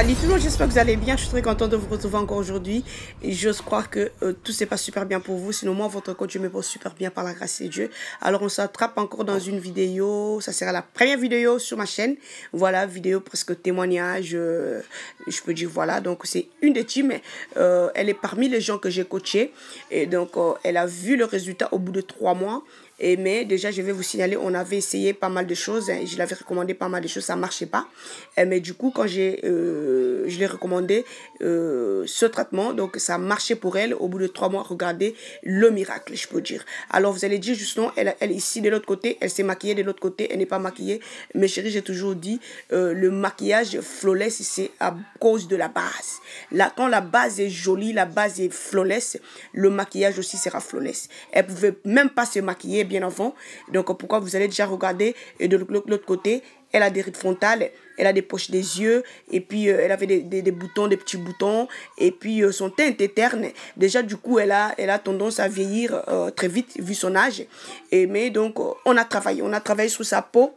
Salut tout le monde, j'espère que vous allez bien. Je suis très contente de vous retrouver encore aujourd'hui. Et j'ose croire que tout se passe super bien pour vous. Sinon, moi, votre coach, je me pose super bien par la grâce de Dieu. Alors, on s'attrape encore dans une vidéo. Ça sera la première vidéo sur ma chaîne. Voilà, vidéo presque témoignage. Je peux dire, voilà. Donc, c'est une des teams. Elle est parmi les gens que j'ai coachés. Et donc, elle a vu le résultat au bout de 3 mois. Mais déjà, je vais vous signaler, on avait essayé pas mal de choses. Je l'avais recommandé pas mal de choses, ça ne marchait pas. Mais du coup, quand je l'ai recommandé ce traitement, donc ça a marché pour elle. Au bout de 3 mois, regardez le miracle, je peux dire. Alors, vous allez dire justement, elle ici de l'autre côté, elle s'est maquillée de l'autre côté, elle n'est pas maquillée. Mais chérie, j'ai toujours dit, le maquillage flawless, c'est à cause de la base. Là, quand la base est jolie, la base est flawless, le maquillage aussi sera flawless. Elle ne pouvait même pas se maquiller bien avant. Donc, pourquoi vous allez déjà regarder de l'autre côté, elle a des rides frontales, elle a des poches des yeux, et puis elle avait des boutons, des petits boutons, et puis son teint était terne. Déjà, du coup, elle a tendance à vieillir très vite, vu son âge. Mais donc, on a travaillé sur sa peau.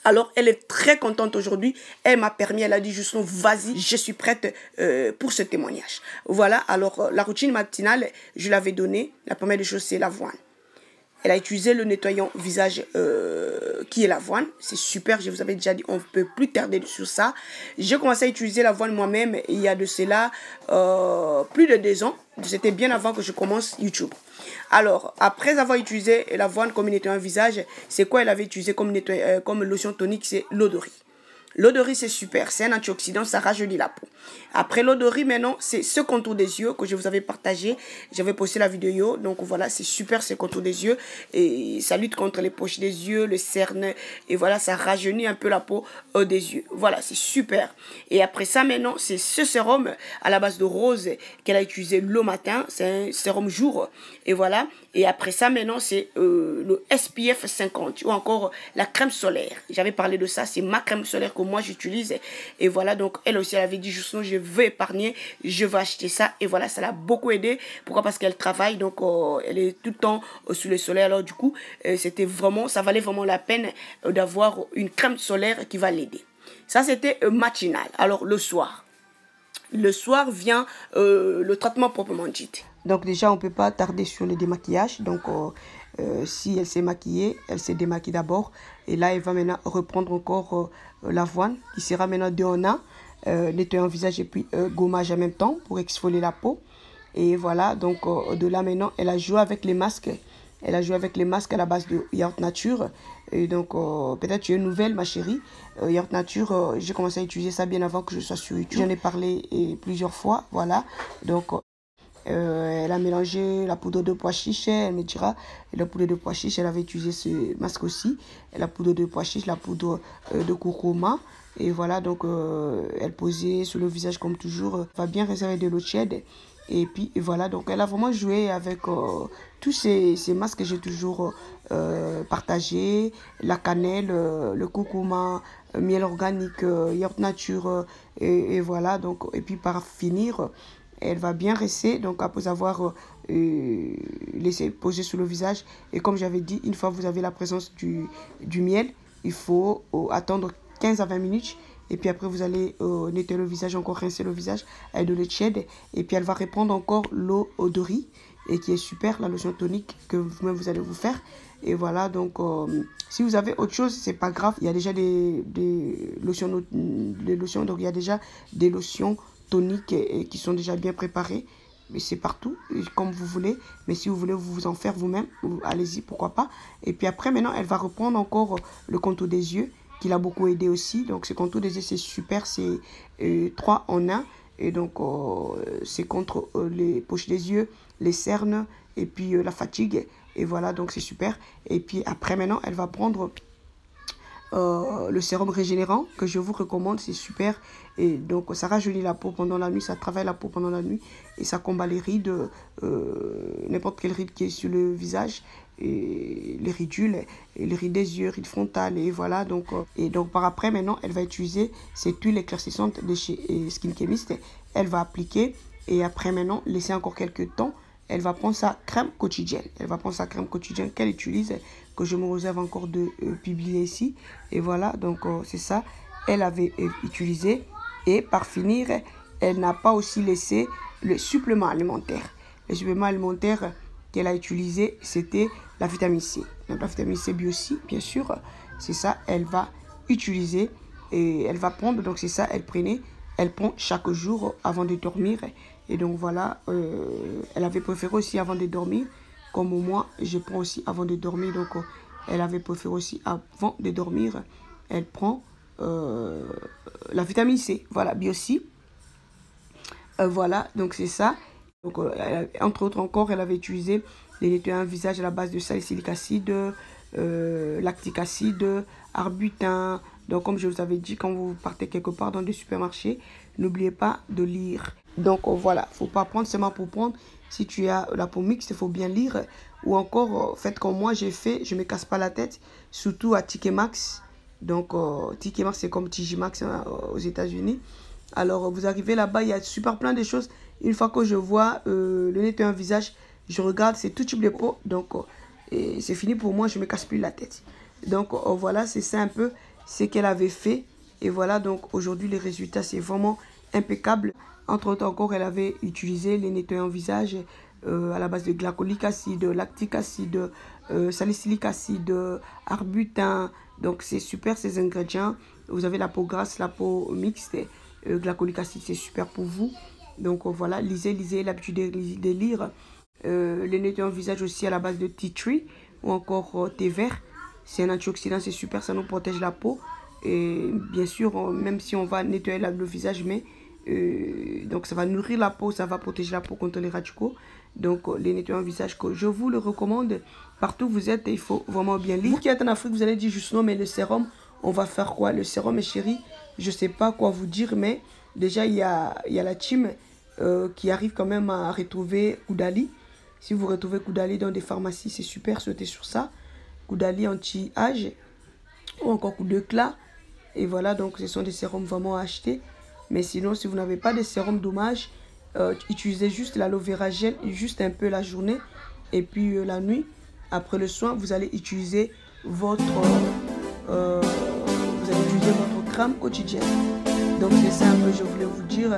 Alors, elle est très contente aujourd'hui. Elle m'a permis, elle a dit justement, vas-y, je suis prête pour ce témoignage. Voilà, alors la routine matinale, je l'avais donnée. La première des choses, c'est l'avoine. Elle a utilisé le nettoyant visage qui est l'avoine. C'est super, je vous avais déjà dit, on ne peut plus tarder sur ça. J'ai commencé à utiliser l'avoine moi-même il y a de cela plus de 2 ans. C'était bien avant que je commence YouTube. Alors, après avoir utilisé l'avoine comme nettoyant visage, c'est quoi elle avait utilisé comme lotion tonique? C'est l'eau de riz. L'eau de riz, c'est super. C'est un antioxydant, ça rajeunit la peau. Après l'eau de riz, maintenant, c'est ce contour des yeux que je vous avais partagé. J'avais posté la vidéo. Donc voilà, c'est super ce contour des yeux. Et ça lutte contre les poches des yeux, le cerne. Et voilà, ça rajeunit un peu la peau des yeux. Voilà, c'est super. Et après ça, maintenant, c'est ce sérum à la base de rose qu'elle a utilisé le matin. C'est un sérum jour. Et voilà. Et après ça, maintenant, c'est le SPF 50 ou encore la crème solaire. J'avais parlé de ça. C'est ma crème solaire que moi j'utilise. Et voilà, donc elle aussi, elle avait dit justement, je veux épargner, je veux acheter ça. Et voilà, ça l'a beaucoup aidé. Pourquoi? Parce qu'elle travaille, donc elle est tout le temps sous le soleil. Alors du coup, c'était vraiment, ça valait vraiment la peine d'avoir une crème solaire qui va l'aider. Ça, c'était matinal. Alors le soir. Le soir vient le traitement proprement dit. Donc déjà, on ne peut pas tarder sur le démaquillage. Donc si elle s'est maquillée, elle s'est démaquillée d'abord. Et là, elle va maintenant reprendre encore l'avoine qui sera maintenant 2 en 1. Nettoyant visage et puis gommage en même temps pour exfolier la peau. Et voilà, donc de là maintenant, elle a joué avec les masques. Elle a joué avec les masques à la base de Yaourt Nature. Et donc, peut-être tu es nouvelle, ma chérie. Yaourt Nature, j'ai commencé à utiliser ça bien avant que je sois sur YouTube. J'en ai parlé plusieurs fois, voilà. Donc, elle a mélangé la poudre de pois chiche, elle me dira. Et la poudre de pois chiche, elle avait utilisé ce masque aussi. Et la poudre de pois chiche, la poudre de curcuma. Et voilà, donc elle posait sur le visage comme toujours. Va bien réserver de l'eau tiède. Et puis voilà, donc elle a vraiment joué avec tous ces masques que j'ai toujours partagés. La cannelle, le curcuma, miel organique, yaourt nature. Et voilà, donc, et puis par finir, elle va bien rester, donc après avoir laissé poser sur le visage. Et comme j'avais dit, une fois que vous avez la présence du miel, il faut attendre 15 à 20 minutes. Et puis après, vous allez nettoyer le visage, encore rincer le visage avec de l'eau tiède. Et puis elle va répandre encore l'eau de riz, et qui est super, la lotion tonique que vous-même vous allez vous faire. Et voilà, donc si vous avez autre chose, c'est pas grave. Il y a déjà des lotions, donc il y a déjà des lotions toniques et qui sont déjà bien préparées. Mais c'est partout, comme vous voulez. Mais si vous voulez vous en faire vous-même, allez-y, pourquoi pas. Et puis après, maintenant, elle va reprendre encore le contour des yeux, qui l'a beaucoup aidé aussi. Donc, ce contour des yeux, c'est super. C'est 3 en 1. Et donc, c'est contre les poches des yeux, les cernes et puis la fatigue. Et voilà, donc c'est super. Et puis après, maintenant, elle va prendre le sérum régénérant que je vous recommande, c'est super. Et donc ça rajeunit la peau pendant la nuit, ça travaille la peau pendant la nuit et ça combat les rides, n'importe quelle ride qui est sur le visage, et les ridules, et les rides des yeux, rides frontales. Et voilà, donc et donc par après, maintenant elle va utiliser cette huile éclaircissante de chez Skin Chemist. Elle va appliquer et après, maintenant, laisser encore quelques temps. Elle va prendre sa crème quotidienne. Elle va prendre sa crème quotidienne qu'elle utilise, que je me réserve encore de publier ici. Et voilà, donc c'est ça. Elle avait utilisé Et par finir, elle n'a pas aussi laissé le supplément alimentaire. Le supplément alimentaire qu'elle a utilisé, c'était la vitamine C. Donc la vitamine C Bioci, bien sûr, c'est ça, elle va utiliser et elle va prendre. Donc c'est ça, elle prend chaque jour avant de dormir. Et donc voilà, elle avait préféré aussi avant de dormir, comme moi, je prends aussi avant de dormir. Donc elle avait préféré aussi avant de dormir, elle prend la vitamine C, voilà, Bioci. Voilà, donc c'est ça. Donc, entre autres encore, elle avait utilisé les nettoyants visage à la base de salicylique acide, lactique acide, arbutin. Donc, comme je vous avais dit, quand vous partez quelque part dans des supermarchés, n'oubliez pas de lire. Donc, voilà, il ne faut pas prendre seulement pour prendre. Si tu as la peau mixte, il faut bien lire. Ou encore, faites comme moi, j'ai fait, je ne me casse pas la tête, surtout à Ticket Max. Donc, Ticket Max, c'est comme TJ Max hein, aux États-Unis. Alors, vous arrivez là-bas, il y a super plein de choses. Une fois que je vois le nettoyant visage, je regarde, c'est tout type de peau. Donc, c'est fini pour moi, je ne me casse plus la tête. Donc, voilà, c'est ça un peu ce qu'elle avait fait. Et voilà, donc aujourd'hui, les résultats, c'est vraiment impeccable. Entre autres encore, elle avait utilisé les nettoyants visage à la base de glycolique acide, lactique acide, salicylique acide, arbutin. Donc, c'est super ces ingrédients. Vous avez la peau grasse, la peau mixte. Glycolique acide, c'est super pour vous. Donc voilà, lisez l'habitude de lire. Les nettoyants visage aussi à la base de tea tree ou encore thé vert. C'est un antioxydant, c'est super, ça nous protège la peau. Et bien sûr, même si on va nettoyer le visage, mais donc ça va nourrir la peau, ça va protéger la peau contre les radicaux. Donc les nettoyants visage que je vous le recommande. Partout où vous êtes, il faut vraiment bien lire. Vous qui êtes en Afrique, vous allez dire juste non, mais le sérum, on va faire quoi? Le sérum, mes chéris, je ne sais pas quoi vous dire, mais déjà, il y a la team qui arrive quand même à retrouver Koudali. Si vous retrouvez Koudali dans des pharmacies, c'est super, sautez sur ça. Koudali anti-âge ou encore coup d'éclat. Et voilà, donc ce sont des sérums vraiment à acheter. Mais sinon, si vous n'avez pas de sérum, dommage, utilisez juste l'aloe vera gel, juste un peu la journée. Et puis la nuit, après le soin, vous allez utiliser votre crème quotidienne. Donc c'est ça un peu je voulais vous dire.